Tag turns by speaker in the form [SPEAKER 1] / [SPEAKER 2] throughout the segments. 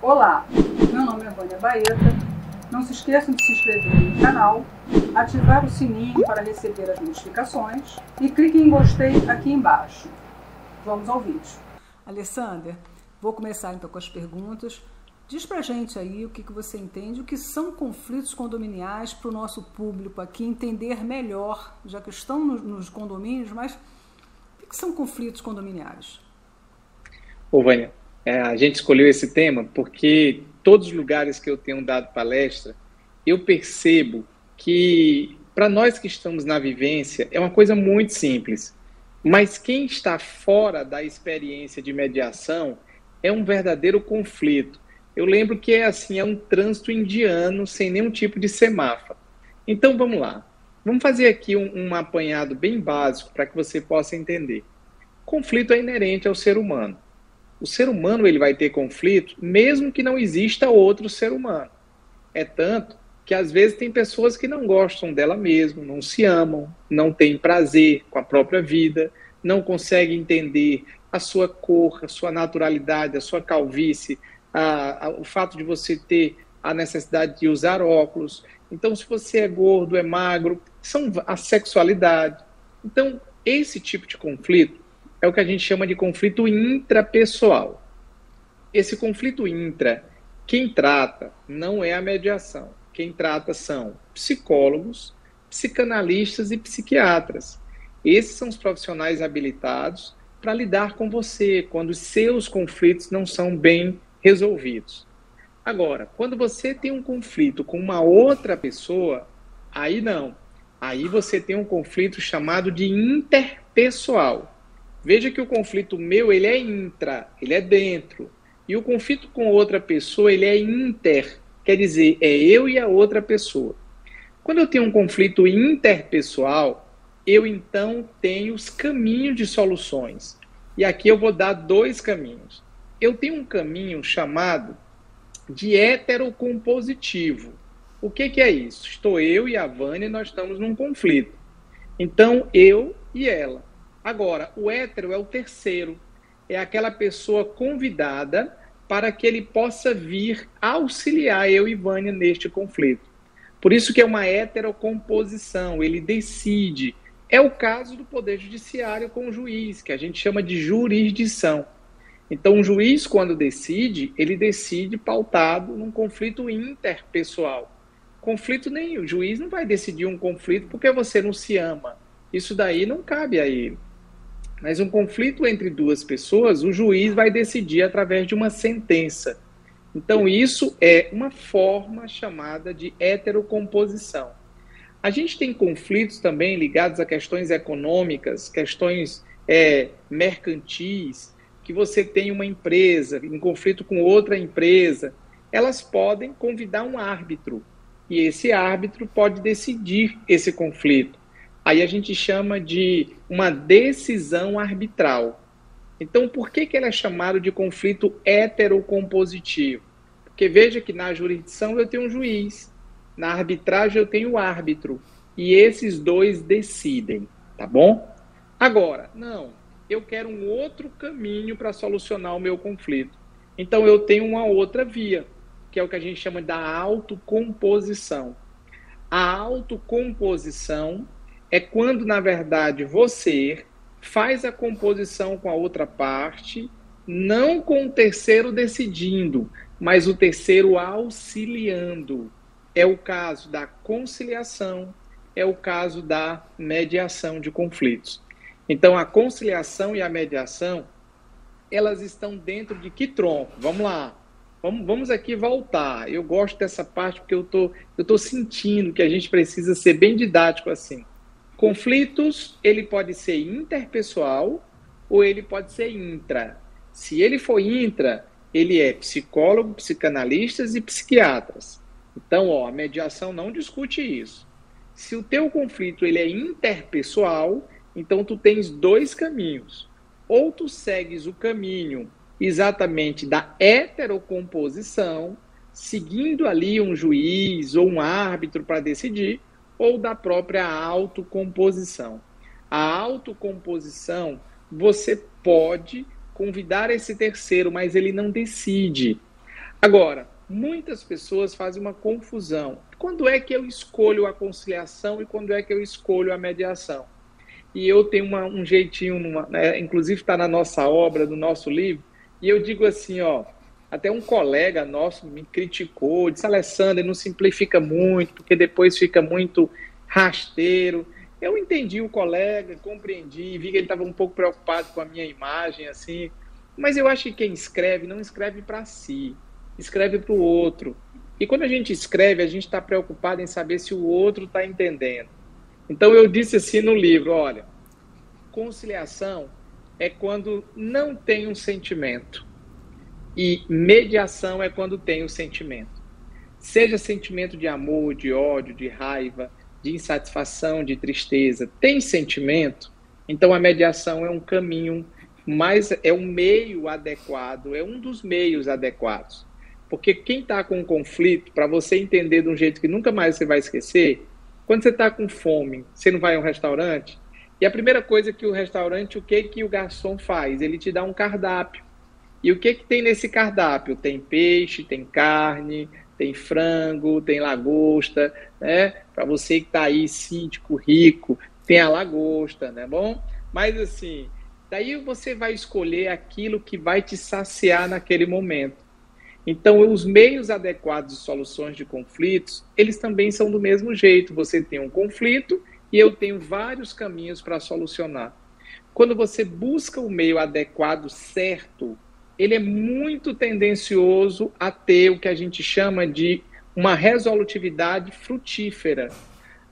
[SPEAKER 1] Olá, meu nome é Vânia Baeta. Não se esqueçam de se inscrever no canal, ativar o sininho para receber as notificações e clique em gostei aqui embaixo. Vamos ao vídeo. Alessandra, vou começar então com as perguntas. Diz pra gente aí o que você entende, o que são conflitos condominiais para o nosso público aqui entender melhor, já que estão nos condomínios, mas o que são conflitos condominiais?
[SPEAKER 2] Ô, Vânia, a gente escolheu esse tema porque todos os lugares que eu tenho dado palestra, eu percebo que para nós que estamos na vivência é uma coisa muito simples, mas quem está fora da experiência de mediação é um verdadeiro conflito. Eu lembro que é um trânsito indiano sem nenhum tipo de semáforo. Então vamos lá, vamos fazer aqui um apanhado bem básico para que você possa entender. Conflito é inerente ao ser humano. O ser humano ele vai ter conflito mesmo que não exista outro ser humano. É tanto que às vezes tem pessoas que não gostam dela mesma, não se amam, não têm prazer com a própria vida, não conseguem entender a sua cor, a sua naturalidade, a sua calvície, o fato de você ter a necessidade de usar óculos. Então, se você é gordo, é magro, a sexualidade. Então, esse tipo de conflito é o que a gente chama de conflito intrapessoal. Esse conflito intra, quem trata não é a mediação. Quem trata são psicólogos, psicanalistas e psiquiatras. Esses são os profissionais habilitados para lidar com você quando os seus conflitos não são bem resolvidos. Agora, quando você tem um conflito com uma outra pessoa, aí não. Aí você tem um conflito chamado de interpessoal. Veja que o conflito meu, ele é intra, ele é dentro. E o conflito com outra pessoa, ele é inter, quer dizer, é eu e a outra pessoa. Quando eu tenho um conflito interpessoal, eu então tenho os caminhos de soluções. E aqui eu vou dar dois caminhos. Eu tenho um caminho chamado de heterocompositivo. O que é isso? Estou eu e a Vânia e nós estamos num conflito. Então, eu e ela. Agora, o hétero é o terceiro, é aquela pessoa convidada para que ele possa vir auxiliar eu e Vânia neste conflito. Por isso que é uma heterocomposição, ele decide. É o caso do Poder Judiciário com o juiz, que a gente chama de jurisdição. Então, o juiz, quando decide, ele decide pautado num conflito interpessoal. Conflito nenhum, o juiz não vai decidir um conflito porque você não se ama. Isso daí não cabe a ele. Mas um conflito entre duas pessoas, o juiz vai decidir através de uma sentença. Então, isso é uma forma chamada de heterocomposição. A gente tem conflitos também ligados a questões econômicas, questões mercantis, que você tem uma empresa em conflito com outra empresa. Elas podem convidar um árbitro, e esse árbitro pode decidir esse conflito. Aí a gente chama de uma decisão arbitral. Então, por que ele é chamado de conflito heterocompositivo? Porque veja que na jurisdição eu tenho um juiz, na arbitragem eu tenho o árbitro, e esses dois decidem, tá bom? Agora, não, eu quero um outro caminho para solucionar o meu conflito. Então, eu tenho uma outra via, que é o que a gente chama da autocomposição. A autocomposição é quando, na verdade, você faz a composição com a outra parte, não com o terceiro decidindo, mas o terceiro auxiliando. É o caso da conciliação, é o caso da mediação de conflitos. Então, a conciliação e a mediação, elas estão dentro de que tronco? Vamos lá. Vamos aqui voltar. Eu gosto dessa parte porque eu tô sentindo que a gente precisa ser bem didático assim. Conflitos, ele pode ser interpessoal ou ele pode ser intra. Se ele for intra, ele é psicólogo, psicanalistas e psiquiatras. Então, a mediação não discute isso. Se o teu conflito ele é interpessoal, então tu tens dois caminhos. Ou tu segues o caminho exatamente da heterocomposição, seguindo ali um juiz ou um árbitro para decidir, ou da própria autocomposição. A autocomposição você pode convidar esse terceiro, mas ele não decide. Agora, muitas pessoas fazem uma confusão. Quando é que eu escolho a conciliação e quando é que eu escolho a mediação? E eu tenho um jeitinho, né, inclusive está na nossa obra, no nosso livro, e eu digo assim, ó, até um colega nosso me criticou, disse, Alessandro, não simplifica muito, porque depois fica muito rasteiro. Eu entendi o colega, compreendi, vi que ele estava um pouco preocupado com a minha imagem, assim, mas eu acho que quem escreve não escreve para si, escreve para o outro. E quando a gente escreve, a gente está preocupado em saber se o outro está entendendo. Então eu disse assim no livro, olha, conciliação é quando não tem um sentimento e mediação é quando tem um sentimento. Seja sentimento de amor, de ódio, de raiva, de insatisfação, de tristeza, tem sentimento, então a mediação é um caminho, mas é um meio adequado, é um dos meios adequados. Porque quem está com um conflito, para você entender de um jeito que nunca mais você vai esquecer, quando você está com fome, você não vai a um restaurante, e a primeira coisa que o restaurante, o que o garçom faz? Ele te dá um cardápio. E o que tem nesse cardápio? Tem peixe, tem carne, tem frango, tem lagosta, né? Para você que está aí, síndico, rico, tem a lagosta, né? Bom, mas assim, daí você vai escolher aquilo que vai te saciar naquele momento. Então, os meios adequados de soluções de conflitos, eles também são do mesmo jeito. Você tem um conflito e eu tenho vários caminhos para solucionar. Quando você busca o meio adequado, certo, ele é muito tendencioso a ter o que a gente chama de uma resolutividade frutífera.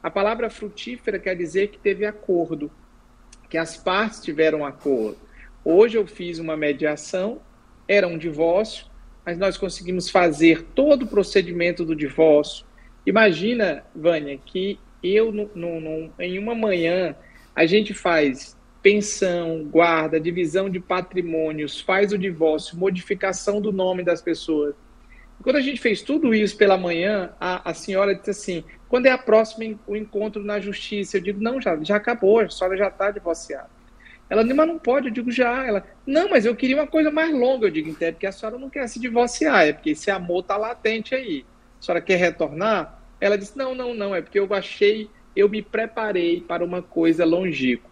[SPEAKER 2] A palavra frutífera quer dizer que teve acordo, que as partes tiveram acordo. Hoje eu fiz uma mediação, era um divórcio, mas nós conseguimos fazer todo o procedimento do divórcio. Imagina, Vânia, que em uma manhã a gente faz pensão, guarda, divisão de patrimônios, faz o divórcio, modificação do nome das pessoas. Quando a gente fez tudo isso pela manhã, a senhora disse assim, quando é a próxima o encontro na justiça? Eu digo, não, já acabou, a senhora já está divorciada. Ela disse, mas não pode, eu digo, já. Ela, não, mas eu queria uma coisa mais longa. Eu digo, então é porque a senhora não quer se divorciar, é porque esse amor está latente aí. A senhora quer retornar? Ela disse, não, é porque eu me preparei para uma coisa longínqua.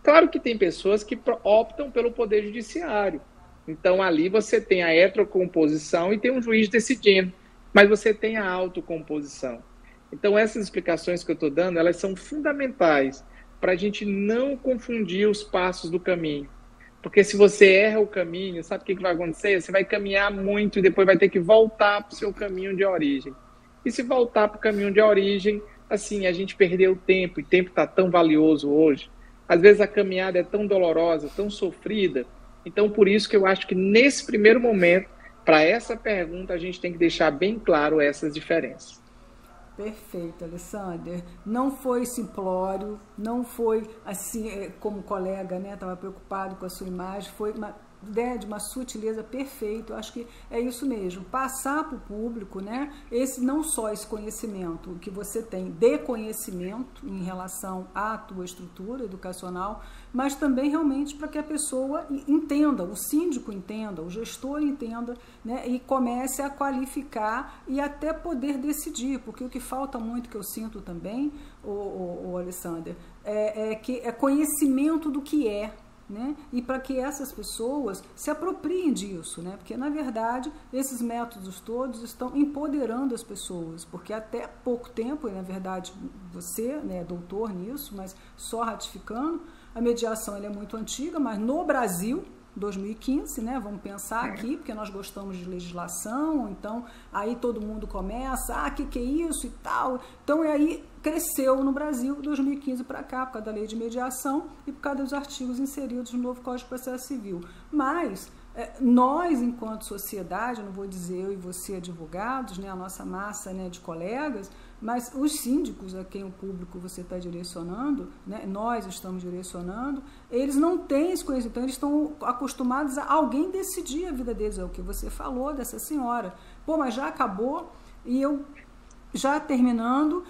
[SPEAKER 2] Claro que tem pessoas que optam pelo poder judiciário. Então, ali você tem a heterocomposição e tem um juiz decidindo, mas você tem a autocomposição. Então, essas explicações que eu estou dando, elas são fundamentais para a gente não confundir os passos do caminho. Porque se você erra o caminho, sabe o que vai acontecer? Você vai caminhar muito e depois vai ter que voltar para o seu caminho de origem. E se voltar para o caminho de origem, assim, a gente perdeu o tempo, e o tempo está tão valioso hoje. Às vezes a caminhada é tão dolorosa, tão sofrida. Então, por isso que eu acho que nesse primeiro momento, para essa pergunta, a gente tem que deixar bem claro essas diferenças.
[SPEAKER 1] Perfeito, Alessandro. Não foi simplório, não foi assim, como colega, né, estava preocupado com a sua imagem, foi uma ideia de uma sutileza perfeita. Eu acho que é isso mesmo, passar para o público, né, não só esse conhecimento que você tem de conhecimento em relação à tua estrutura educacional, mas também realmente para que a pessoa entenda, o síndico entenda, o gestor entenda, né, e comece a qualificar e até poder decidir, porque o que falta muito, que eu sinto também, o Alessandro, é conhecimento do que é, né? E para que essas pessoas se apropriem disso, né? Porque na verdade esses métodos todos estão empoderando as pessoas, porque até pouco tempo, e na verdade você, né, é doutor nisso, mas só ratificando, a mediação ela é muito antiga, mas no Brasil 2015, né? Vamos pensar aqui, porque nós gostamos de legislação, então aí todo mundo começa, que é isso e tal. Então aí cresceu no Brasil 2015 para cá, por causa da lei de mediação e por causa dos artigos inseridos no novo Código de Processo Civil. Mas nós, enquanto sociedade, não vou dizer eu e você advogados, né, a nossa massa, né, de colegas, mas os síndicos a quem o público você está direcionando, né, nós estamos direcionando, eles não têm esse conhecimento, então eles estão acostumados a alguém decidir a vida deles, é o que você falou dessa senhora. Pô, mas já acabou e eu, já terminando,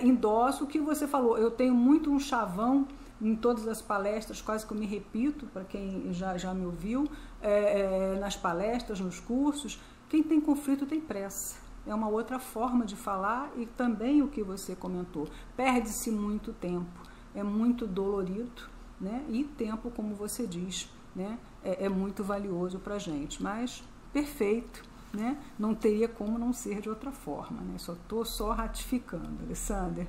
[SPEAKER 1] endosso o que você falou, eu tenho muito um chavão em todas as palestras, quase que eu me repito, para quem já me ouviu, nas palestras, nos cursos, quem tem conflito tem pressa. É uma outra forma de falar e também o que você comentou. Perde-se muito tempo, é muito dolorido, né? E tempo, como você diz, né? É muito valioso para a gente, mas perfeito, né? Não teria como não ser de outra forma, né? Estou só ratificando, Alessander.